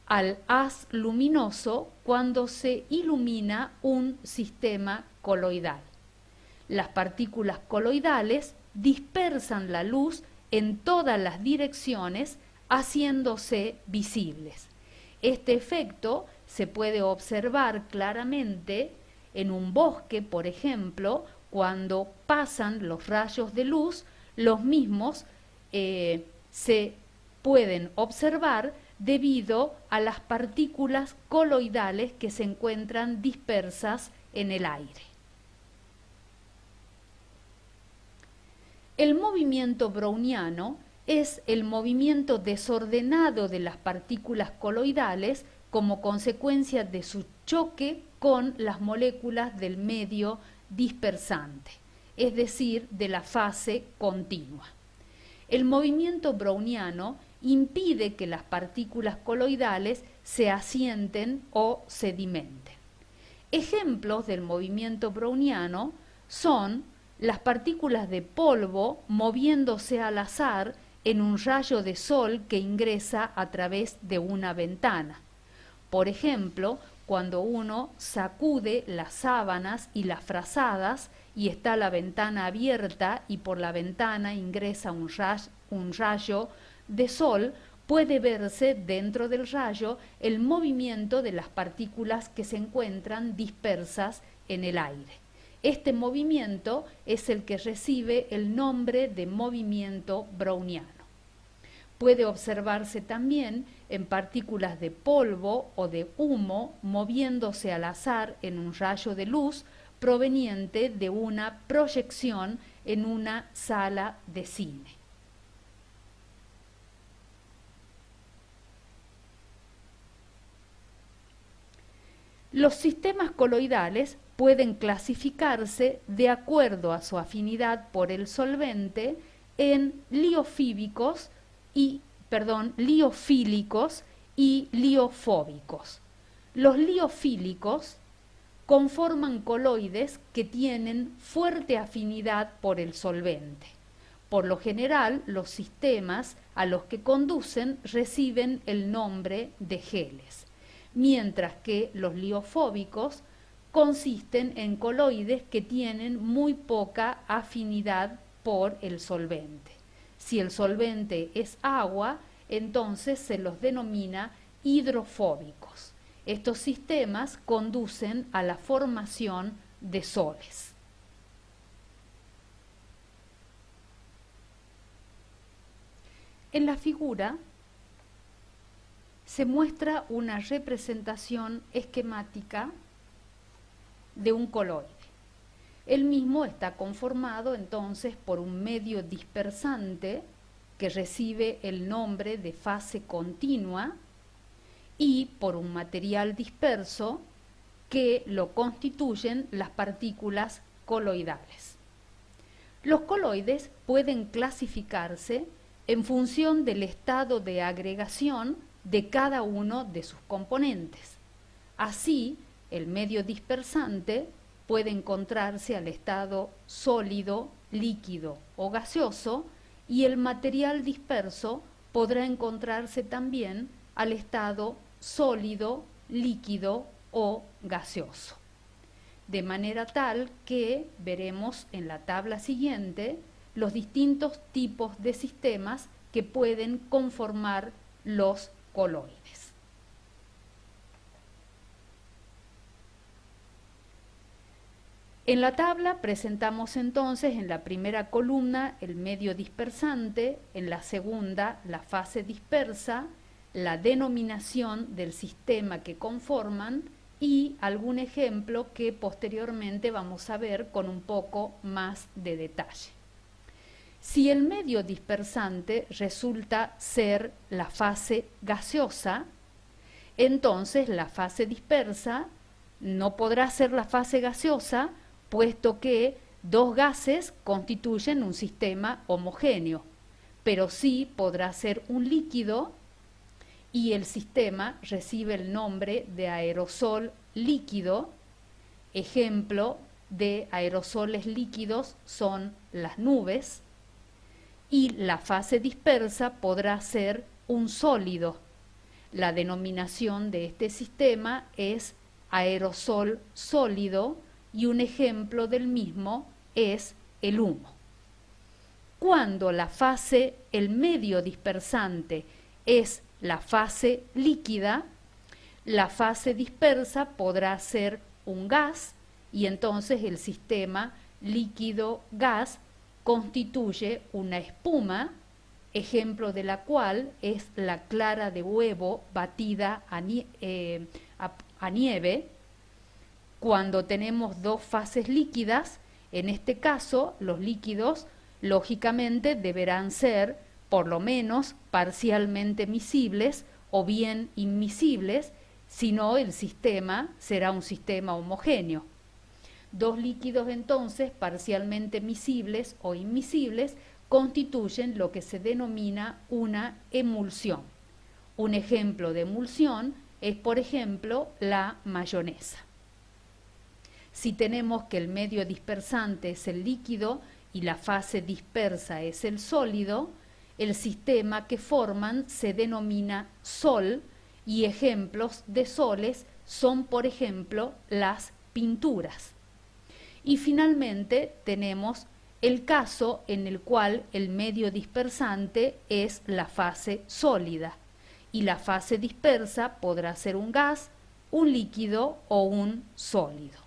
al haz luminoso cuando se ilumina un sistema coloidal. Las partículas coloidales dispersan la luz en todas las direcciones, haciéndose visibles. Este efecto se puede observar claramente en un bosque, por ejemplo, cuando pasan los rayos de luz, los mismos se pueden observar debido a las partículas coloidales que se encuentran dispersas en el aire. El movimiento browniano es el movimiento desordenado de las partículas coloidales como consecuencia de su choque con las moléculas del medio dispersante, es decir, de la fase continua. El movimiento browniano impide que las partículas coloidales se asienten o sedimenten. Ejemplos del movimiento browniano son las partículas de polvo moviéndose al azar en un rayo de sol que ingresa a través de una ventana. Por ejemplo, cuando uno sacude las sábanas y las frazadas y está la ventana abierta y por la ventana ingresa un rayo de sol, puede verse dentro del rayo el movimiento de las partículas que se encuentran dispersas en el aire. Este movimiento es el que recibe el nombre de movimiento browniano. Puede observarse también en partículas de polvo o de humo moviéndose al azar en un rayo de luz proveniente de una proyección en una sala de cine. Los sistemas coloidales pueden clasificarse de acuerdo a su afinidad por el solvente en liofílicos y liofóbicos. Los liofílicos conforman coloides que tienen fuerte afinidad por el solvente. Por lo general, los sistemas a los que conducen reciben el nombre de geles, mientras que los liofóbicos consisten en coloides que tienen muy poca afinidad por el solvente. Si el solvente es agua, entonces se los denomina hidrofóbicos. Estos sistemas conducen a la formación de soles. En la figura se muestra una representación esquemática de un coloide. El mismo está conformado entonces por un medio dispersante que recibe el nombre de fase continua y por un material disperso que lo constituyen las partículas coloidales. Los coloides pueden clasificarse en función del estado de agregación de cada uno de sus componentes. Así, el medio dispersante puede encontrarse al estado sólido, líquido o gaseoso, y el material disperso podrá encontrarse también al estado sólido, líquido o gaseoso. De manera tal que veremos en la tabla siguiente los distintos tipos de sistemas que pueden conformar los coloides. En la tabla presentamos entonces en la primera columna el medio dispersante, en la segunda la fase dispersa, la denominación del sistema que conforman y algún ejemplo que posteriormente vamos a ver con un poco más de detalle. Si el medio dispersante resulta ser la fase gaseosa, entonces la fase dispersa no podrá ser la fase gaseosa, puesto que dos gases constituyen un sistema homogéneo, pero sí podrá ser un líquido y el sistema recibe el nombre de aerosol líquido. Ejemplo de aerosoles líquidos son las nubes, y la fase dispersa podrá ser un sólido. La denominación de este sistema es aerosol sólido y un ejemplo del mismo es el humo. Cuando el medio dispersante es la fase líquida, la fase dispersa podrá ser un gas y entonces el sistema líquido-gas constituye una espuma, ejemplo de la cual es la clara de huevo batida a nieve. Cuando tenemos dos fases líquidas, en este caso los líquidos lógicamente deberán ser por lo menos parcialmente miscibles o bien inmiscibles, si no el sistema será un sistema homogéneo. Dos líquidos entonces parcialmente miscibles o inmiscibles constituyen lo que se denomina una emulsión. Un ejemplo de emulsión es, por ejemplo, la mayonesa. Si tenemos que el medio dispersante es el líquido y la fase dispersa es el sólido, el sistema que forman se denomina sol y ejemplos de soles son, por ejemplo, las pinturas. Y finalmente tenemos el caso en el cual el medio dispersante es la fase sólida y la fase dispersa podrá ser un gas, un líquido o un sólido.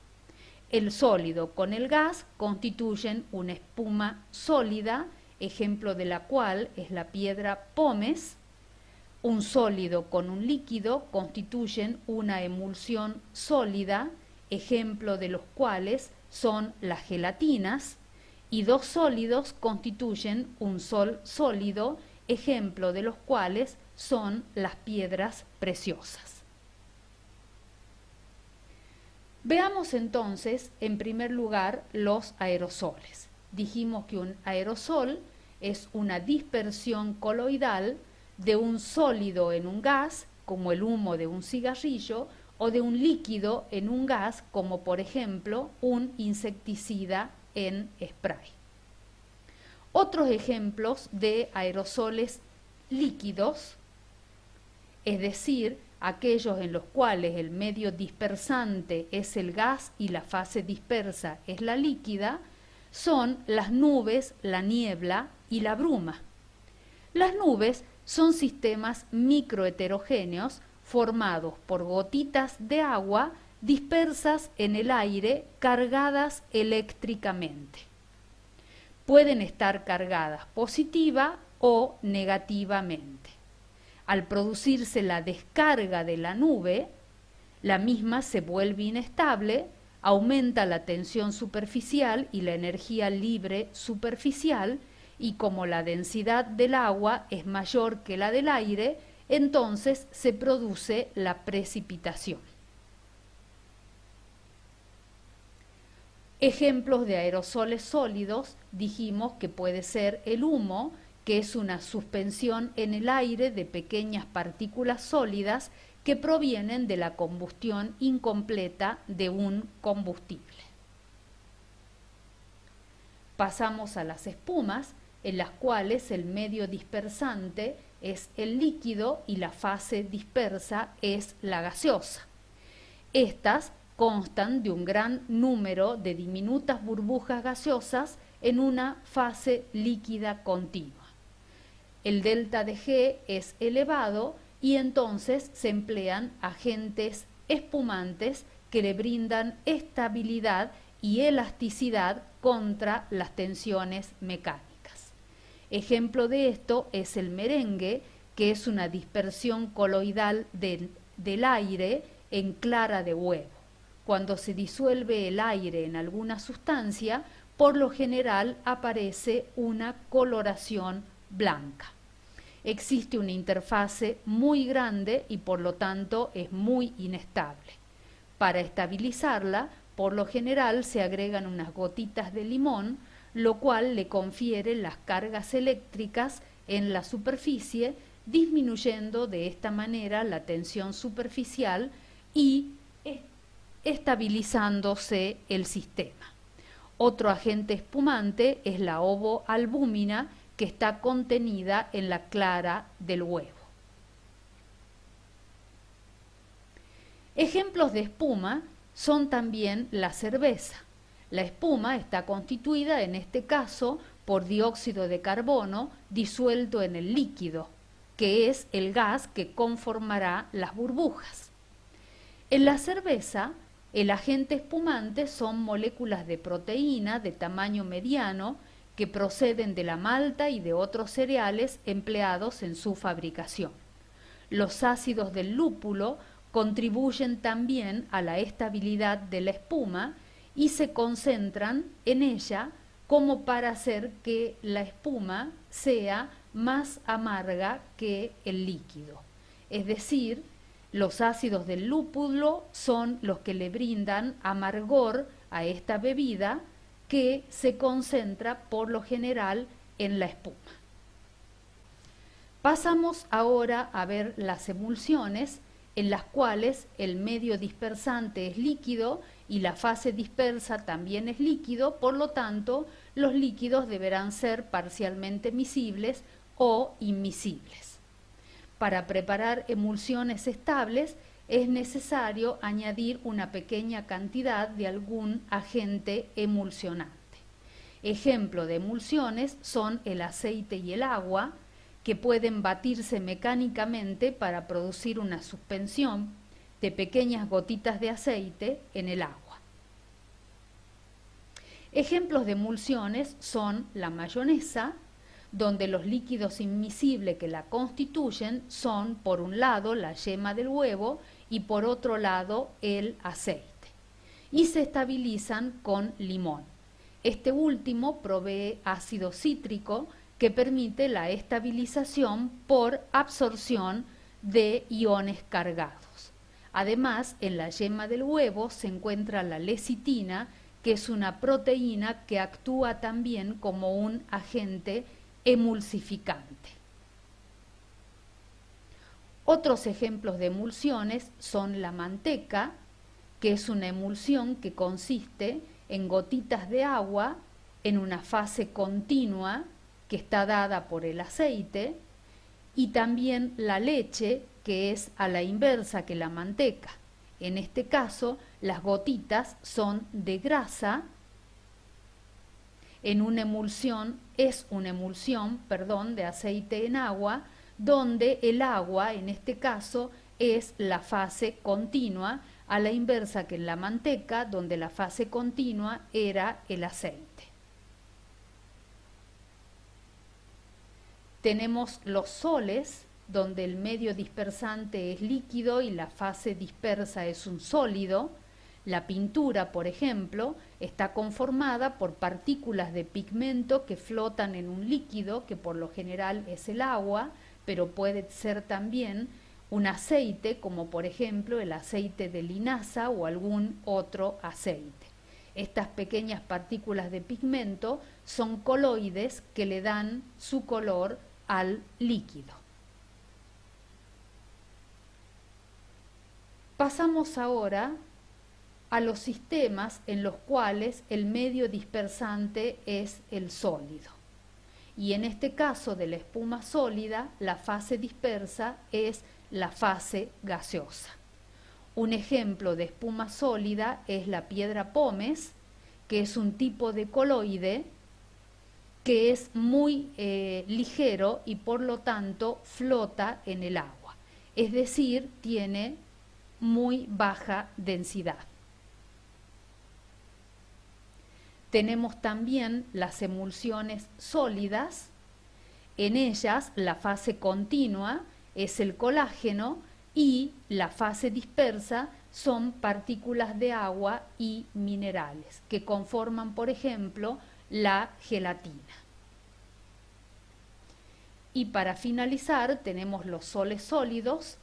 El sólido con el gas constituyen una espuma sólida, ejemplo de la cual es la piedra pómez. Un sólido con un líquido constituyen una emulsión sólida, ejemplo de los cuales son las gelatinas, y dos sólidos constituyen un sol sólido, ejemplo de los cuales son las piedras preciosas. Veamos entonces, en primer lugar, los aerosoles. Dijimos que un aerosol es una dispersión coloidal de un sólido en un gas, como el humo de un cigarrillo, o de un líquido en un gas, como por ejemplo un insecticida en spray. Otros ejemplos de aerosoles líquidos, es decir, aquellos en los cuales el medio dispersante es el gas y la fase dispersa es la líquida, son las nubes, la niebla y la bruma. Las nubes son sistemas microheterogéneos formados por gotitas de agua dispersas en el aire cargadas eléctricamente. Pueden estar cargadas positiva o negativamente. Al producirse la descarga de la nube, la misma se vuelve inestable, aumenta la tensión superficial y la energía libre superficial, y como la densidad del agua es mayor que la del aire, entonces se produce la precipitación. Ejemplos de aerosoles sólidos, dijimos que puede ser el humo, que es una suspensión en el aire de pequeñas partículas sólidas que provienen de la combustión incompleta de un combustible. Pasamos a las espumas, en las cuales el medio dispersante es el líquido y la fase dispersa es la gaseosa. Estas constan de un gran número de diminutas burbujas gaseosas en una fase líquida continua. El delta de G es elevado y entonces se emplean agentes espumantes que le brindan estabilidad y elasticidad contra las tensiones mecánicas. Ejemplo de esto es el merengue, que es una dispersión coloidal del aire en clara de huevo. Cuando se disuelve el aire en alguna sustancia, por lo general aparece una coloración blanca. Existe una interfase muy grande y por lo tanto es muy inestable. Para estabilizarla, por lo general se agregan unas gotitas de limón, lo cual le confiere las cargas eléctricas en la superficie, disminuyendo de esta manera la tensión superficial y estabilizándose el sistema. Otro agente espumante es la ovoalbúmina, que está contenida en la clara del huevo. Ejemplos de espuma son también la cerveza. La espuma está constituida en este caso por dióxido de carbono disuelto en el líquido, que es el gas que conformará las burbujas. En la cerveza, el agente espumante son moléculas de proteína de tamaño mediano que proceden de la malta y de otros cereales empleados en su fabricación. Los ácidos del lúpulo contribuyen también a la estabilidad de la espuma y se concentran en ella como para hacer que la espuma sea más amarga que el líquido. Es decir, los ácidos del lúpulo son los que le brindan amargor a esta bebida, que se concentra por lo general en la espuma. Pasamos ahora a ver las emulsiones, en las cuales el medio dispersante es líquido y la fase dispersa también es líquido, por lo tanto, los líquidos deberán ser parcialmente miscibles o inmiscibles. Para preparar emulsiones estables es necesario añadir una pequeña cantidad de algún agente emulsionante. Ejemplo de emulsiones son el aceite y el agua, que pueden batirse mecánicamente para producir una suspensión de pequeñas gotitas de aceite en el agua. Ejemplos de emulsiones son la mayonesa, donde los líquidos inmiscibles que la constituyen son, por un lado, la yema del huevo y por otro lado, el aceite, y se estabilizan con limón. Este último provee ácido cítrico que permite la estabilización por absorción de iones cargados. Además, en la yema del huevo se encuentra la lecitina, que es una proteína que actúa también como un agente emulsificante. Otros ejemplos de emulsiones son la manteca, que es una emulsión que consiste en gotitas de agua en una fase continua que está dada por el aceite, y también la leche, que es a la inversa que la manteca. En este caso, las gotitas son de grasa. Es una emulsión de aceite en agua, donde el agua, en este caso, es la fase continua, a la inversa que en la manteca, donde la fase continua era el aceite. Tenemos los soles, donde el medio dispersante es líquido y la fase dispersa es un sólido. La pintura, por ejemplo, está conformada por partículas de pigmento que flotan en un líquido, que por lo general es el agua, pero puede ser también un aceite, como por ejemplo el aceite de linaza o algún otro aceite. Estas pequeñas partículas de pigmento son coloides que le dan su color al líquido. Pasamos ahora a los sistemas en los cuales el medio dispersante es el sólido. Y en este caso de la espuma sólida, la fase dispersa es la fase gaseosa. Un ejemplo de espuma sólida es la piedra pómez, que es un tipo de coloide que es muy ligero y por lo tanto flota en el agua, es decir, tiene muy baja densidad. Tenemos también las emulsiones sólidas. En ellas la fase continua es el colágeno y la fase dispersa son partículas de agua y minerales que conforman, por ejemplo, la gelatina. Y para finalizar tenemos los soles sólidos,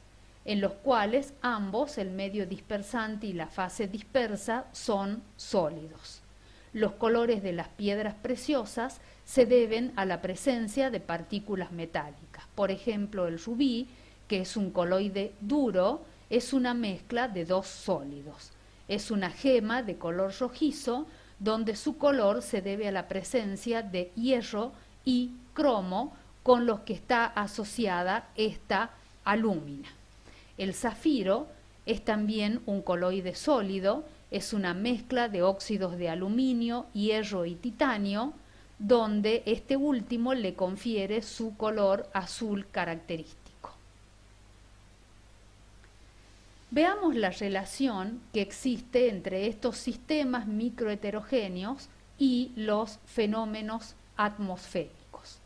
en los cuales ambos, el medio dispersante y la fase dispersa, son sólidos. Los colores de las piedras preciosas se deben a la presencia de partículas metálicas. Por ejemplo, el rubí, que es un coloide duro, es una mezcla de dos sólidos. Es una gema de color rojizo, donde su color se debe a la presencia de hierro y cromo, con los que está asociada esta alúmina. El zafiro es también un coloide sólido, es una mezcla de óxidos de aluminio, hierro y titanio, donde este último le confiere su color azul característico. Veamos la relación que existe entre estos sistemas microheterogéneos y los fenómenos atmosféricos.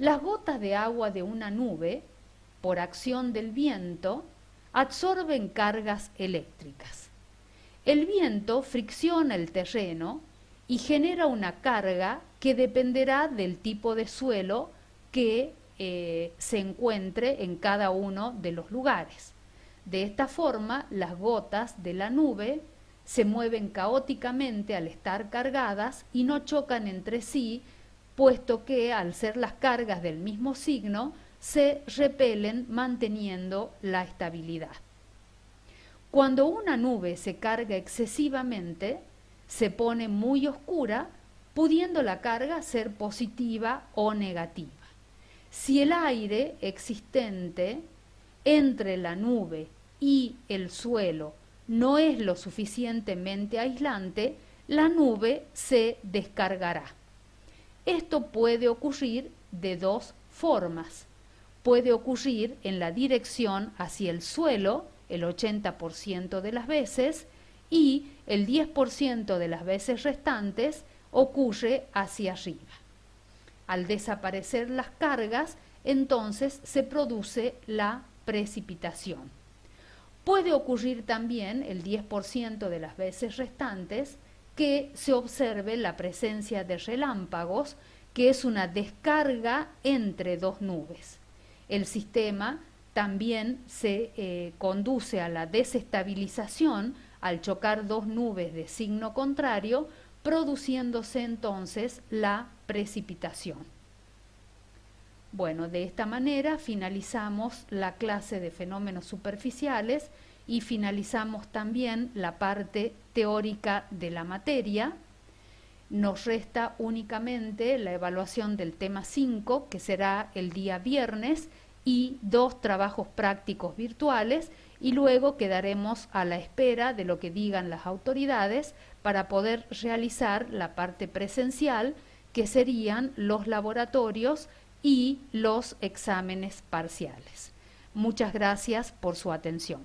Las gotas de agua de una nube, por acción del viento, absorben cargas eléctricas. El viento fricciona el terreno y genera una carga que dependerá del tipo de suelo que se encuentre en cada uno de los lugares. De esta forma, las gotas de la nube se mueven caóticamente al estar cargadas y no chocan entre sí, puesto que, al ser las cargas del mismo signo, se repelen manteniendo la estabilidad. Cuando una nube se carga excesivamente, se pone muy oscura, pudiendo la carga ser positiva o negativa. Si el aire existente entre la nube y el suelo no es lo suficientemente aislante, la nube se descargará. Esto puede ocurrir de dos formas. Puede ocurrir en la dirección hacia el suelo, el 80% de las veces, y el 10% de las veces restantes ocurre hacia arriba. Al desaparecer las cargas, entonces se produce la precipitación. Puede ocurrir también el 10% de las veces restantes que se observe la presencia de relámpagos, que es una descarga entre dos nubes. El sistema también se conduce a la desestabilización al chocar dos nubes de signo contrario, produciéndose entonces la precipitación. Bueno, de esta manera finalizamos la clase de fenómenos superficiales y finalizamos también la parte teórica de la materia. Nos resta únicamente la evaluación del tema 5, que será el día viernes, y 2 trabajos prácticos virtuales, y luego quedaremos a la espera de lo que digan las autoridades para poder realizar la parte presencial, que serían los laboratorios y los exámenes parciales. Muchas gracias por su atención.